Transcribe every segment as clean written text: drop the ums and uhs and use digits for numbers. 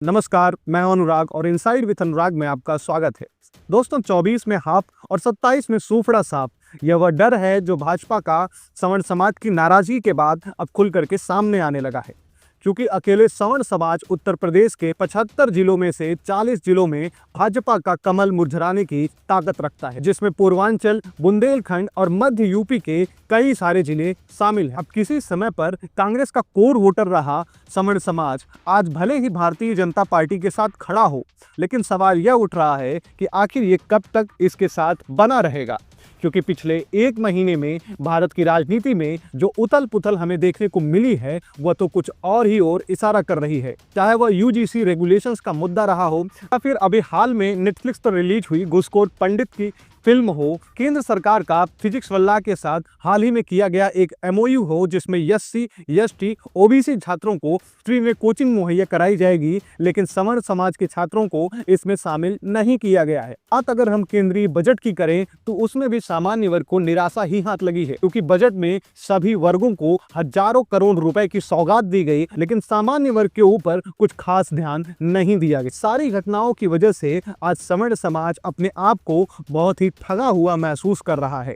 नमस्कार, मैं हूं अनुराग और इनसाइड विद अनुराग में आपका स्वागत है। दोस्तों, 24 में हाफ और 27 में सूफड़ा साफ, यह वह डर है जो भाजपा का सवर्ण समाज की नाराजगी के बाद अब खुल करके सामने आने लगा है। क्योंकि अकेले सवर्ण समाज उत्तर प्रदेश के 75 जिलों में से 40 जिलों में भाजपा का कमल मुरझाने की ताकत रखता है, जिसमें पूर्वांचल, बुंदेलखंड और मध्य यूपी के कई सारे जिले शामिल हैं। अब किसी समय पर कांग्रेस का कोर वोटर रहा सवर्ण समाज आज भले ही भारतीय जनता पार्टी के साथ खड़ा हो, लेकिन सवाल यह उठ रहा है कि आखिर ये कब तक इसके साथ बना रहेगा। क्योंकि पिछले एक महीने में भारत की राजनीति में जो उथल पुथल हमें देखने को मिली है, वह तो कुछ और ही ओर इशारा कर रही है। चाहे वह यूजीसी रेगुलेशंस का मुद्दा रहा हो या फिर अभी हाल में नेटफ्लिक्स पर रिलीज हुई घूसखोर पंडित की फिल्म हो, केंद्र सरकार का फिजिक्स वल्लाह के साथ हाल ही में किया गया एक एमओयू हो, जिसमें एससी, एसटी, ओबीसी छात्रों को फ्री में कोचिंग मुहैया कराई जाएगी, लेकिन सवर्ण समाज के छात्रों को इसमें शामिल नहीं किया गया है। बात अगर हम केंद्रीय बजट की करें तो उसमें भी सामान्य वर्ग को निराशा ही हाथ लगी है, क्योंकि बजट में सभी वर्गों को हजारों करोड़ रुपए की सौगात दी गई, लेकिन सामान्य वर्ग के ऊपर कुछ खास ध्यान नहीं दिया गया। सारी घटनाओं की वजह से आज सवर्ण समाज अपने आप को बहुत ही ठगा हुआ महसूस कर रहा है।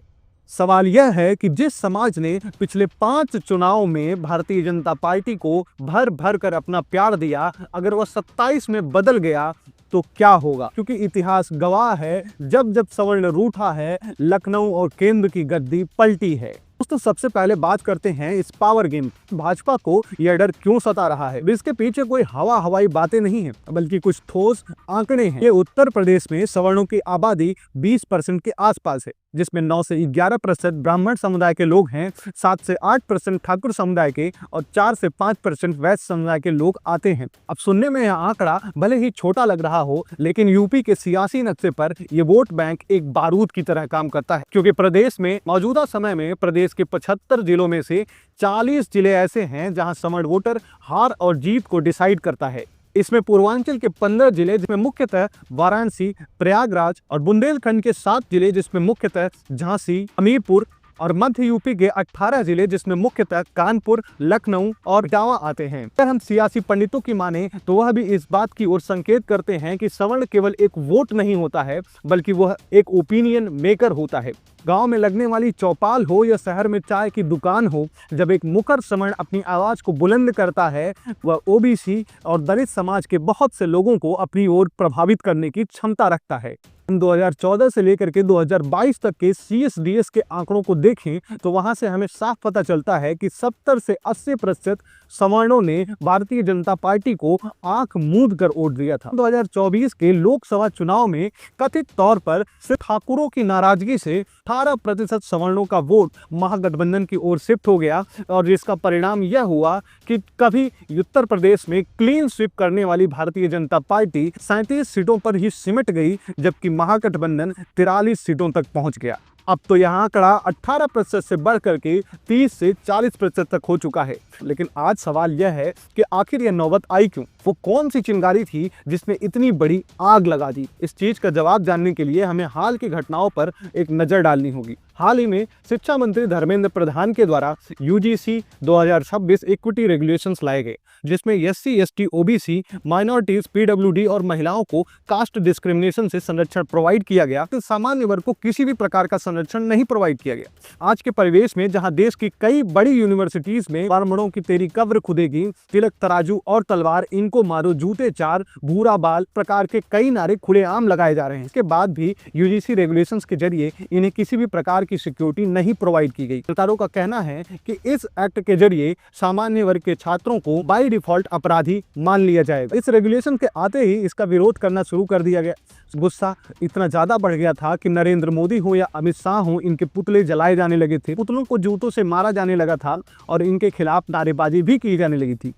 सवाल यह है कि जिस समाज ने पिछले 5 चुनाव में भारतीय जनता पार्टी को भर भर कर अपना प्यार दिया, अगर वह 27 में बदल गया तो क्या होगा। क्योंकि इतिहास गवाह है, जब जब सवर्ण रूठा है, लखनऊ और केंद्र की गद्दी पलटी है। दोस्तों, सबसे पहले बात करते हैं इस पावर गेम। भाजपा को यह डर क्यों सता रहा है? इसके पीछे कोई हवाई बातें नहीं है, बल्कि कुछ ठोस आंकड़े हैं। ये उत्तर प्रदेश में सवर्णों की आबादी 20% के आसपास है, जिसमें 9 से 11% ब्राह्मण समुदाय के लोग हैं, 7 से 8% ठाकुर समुदाय के और 4 से 5% वैश्य समुदाय के लोग आते हैं। अब सुनने में यह आंकड़ा भले ही छोटा लग रहा हो, लेकिन यूपी के सियासी नक्शे पर यह वोट बैंक एक बारूद की तरह काम करता है। क्योंकि प्रदेश में मौजूदा समय में प्रदेश के 75 जिलों में से 40 जिले ऐसे हैं जहां सवर्ण वोटर हार और जीत को डिसाइड करता है। इसमें पूर्वांचल के 15 जिले, जिसमें मुख्यतः वाराणसी, प्रयागराज और बुंदेलखंड के 7 जिले, जिसमें मुख्यतः झांसी, हमीरपुर और मध्य यूपी के 18 जिले, जिसमें मुख्यतः कानपुर, लखनऊ और इटावा आते हैं। अगर हम सियासी पंडितों की माने तो वह भी इस बात की ओर संकेत करते हैं कि सवर्ण केवल एक वोट नहीं होता है, बल्कि वह एक ओपिनियन मेकर होता है। गांव में लगने वाली चौपाल हो या शहर में चाय की दुकान हो, जब एक मुखर सवर्ण अपनी आवाज को बुलंद करता है, वह ओबीसी और दलित समाज के बहुत से लोगों को अपनी ओर प्रभावित करने की क्षमता रखता है। 2014 से लेकर के 2022 तक के CSDS के आंकड़ों को देखें तो वहां से हमें साफ पता चलता है कि 70 से 80% सवर्णों ने भारतीय जनता पार्टी को आंख मूंद कर वोट दिया था। 2024 के लोकसभा चुनाव में कथित तौर पर सिर्फ ठाकुरों की नाराजगी से 18% सवर्णों का वोट महागठबंधन की ओर शिफ्ट हो गया, और जिसका परिणाम यह हुआ कि कभी उत्तर प्रदेश में क्लीन स्वीप करने वाली भारतीय जनता पार्टी 37 सीटों पर ही सिमट गई, जबकि महागठबंधन 43 सीटों तक पहुंच गया। अब तो यह आंकड़ा 18% से बढ़कर के 30 से 40% तक हो चुका है। लेकिन आज सवाल यह है कि आखिर यह नौबत आई क्यों? वो कौन सी चिंगारी थी जिसने इतनी बड़ी आग लगा दी? इस चीज का जवाब जानने के लिए हमें हाल की घटनाओं पर एक नजर डालनी होगी। हाल ही में शिक्षा मंत्री धर्मेंद्र प्रधान के द्वारा यूजीसी 2026 इक्विटी रेगुलेशंस लाए गए, जिसमें SC, ST, OBC, minorities, PWD और महिलाओं को कास्ट डिस्क्रिमिनेशन से संरक्षण प्रोवाइड किया गया, तो सामान्य वर्ग को किसी भी प्रकार का संरक्षण नहीं प्रोवाइड किया गया। आज के परिवेश में जहां देश की कई बड़ी यूनिवर्सिटीज में ब्राह्मणों की तेरी कब्र खुदेगी, तिलक तराजू और तलवार, इनको मारो, जूते चार, भूरा बाल प्रकार के कई नारे खुलेआम लगाए जा रहे हैं। इसके बाद भी यूजीसी रेगुलेशंस के जरिए इन्हें किसी भी प्रकार की सिक्योरिटी नहीं प्रोवाइड की गई। सरकारों का कहना है कि इस एक्ट के जरिए सामान्य वर्ग के छात्रों को बाय डिफॉल्ट अपराधी मान लिया जाएगा। इस रेगुलेशन के आते ही इसका विरोध करना शुरू कर दिया गया। गुस्सा इतना ज्यादा बढ़ गया था कि नरेंद्र मोदी हो या अमित शाह हो, इनके पुतले जलाए जाने लगे थे, पुतलों को जूतों से मारा जाने लगा था और इनके खिलाफ नारेबाजी भी की जाने लगी थी।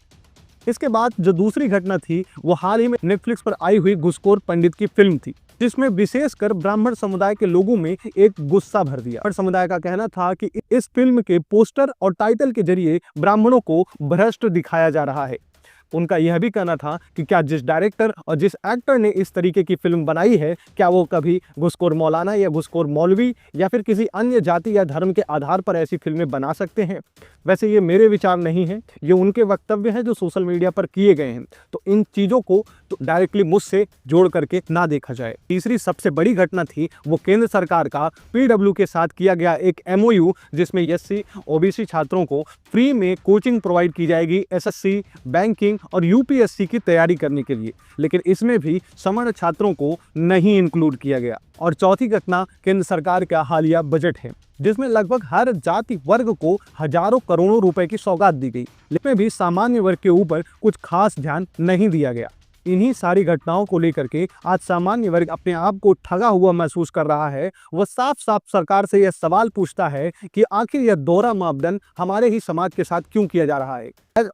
इसके बाद जो दूसरी घटना थी वो हाल ही में नेटफ्लिक्स पर आई हुई घूसखोर पंडित की फिल्म थी, जिसमें विशेषकर ब्राह्मण समुदाय के लोगों में एक गुस्सा भर दिया। ब्राह्मण समुदाय का कहना था कि इस फिल्म के पोस्टर और टाइटल के जरिए ब्राह्मणों को भ्रष्ट दिखाया जा रहा है। उनका यह भी कहना था कि क्या जिस डायरेक्टर और जिस एक्टर ने इस तरीके की फिल्म बनाई है, क्या वो कभी घुसखोर मौलाना या घुसखोर मौलवी या फिर किसी अन्य जाति या धर्म के आधार पर ऐसी फिल्में बना सकते हैं। वैसे ये मेरे विचार नहीं है, ये उनके वक्तव्य हैं जो सोशल मीडिया पर किए गए हैं, तो इन चीज़ों को तो डायरेक्टली मुझसे जोड़ करके ना देखा जाए। तीसरी सबसे बड़ी घटना थी वो केंद्र सरकार का पीडब्ल्यू के साथ किया गया एक एमओयू, जिसमें एससी ओबीसी छात्रों को फ्री में कोचिंग प्रोवाइड की जाएगी एसएससी, बैंकिंग और यूपीएससी की तैयारी करने के लिए, लेकिन इसमें भी सवर्ण छात्रों को नहीं इंक्लूड किया गया। और चौथी घटना केंद्र सरकार का हालिया बजट है, जिसमें लगभग हर जाति वर्ग को हजारों करोड़ों रुपए की सौगात दी गई, लेकिन भी सामान्य वर्ग के ऊपर कुछ खास ध्यान नहीं दिया गया। इन्हीं सारी घटनाओं को लेकर के आज सामान्य वर्ग अपने आप को ठगा हुआ महसूस कर रहा है। वह साफ साफ सरकार से यह सवाल पूछता है कि आखिर यह दोहरा मापदंड हमारे ही समाज के साथ क्यों किया जा रहा है।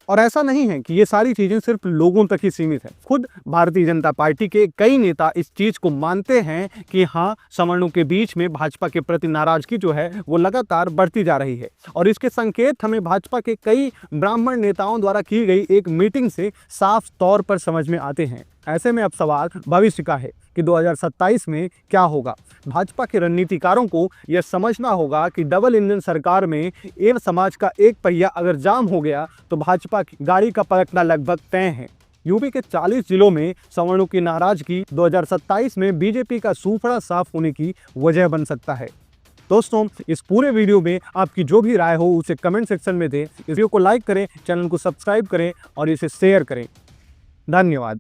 और ऐसा नहीं है कि ये सारी चीजें सिर्फ लोगों तक ही सीमित है, खुद भारतीय जनता पार्टी के कई नेता इस चीज को मानते हैं कि हाँ, सवर्णों के बीच में भाजपा के प्रति नाराजगी जो है वो लगातार बढ़ती जा रही है। और इसके संकेत हमें भाजपा के कई ब्राह्मण नेताओं द्वारा की गई एक मीटिंग से साफ तौर पर समझ में आते हैं। ऐसे में अब सवाल भविष्य का है कि 2027 में क्या होगा। भाजपा के रणनीतिकारों को यह समझना होगा कि डबल इंजन सरकार में एवं समाज का एक पहिया अगर जाम हो गया तो भाजपा की गाड़ी का पलटना लगभग तय है। यूपी के 40 जिलों में सवर्णों की नाराजगी 2027 में बीजेपी का सूफड़ा साफ होने की वजह बन सकता है। दोस्तों, इस पूरे वीडियो में आपकी जो भी राय हो उसे कमेंट सेक्शन में दें। इस वीडियो को लाइक करें, चैनल को सब्सक्राइब करें और इसे शेयर करें। धन्यवाद।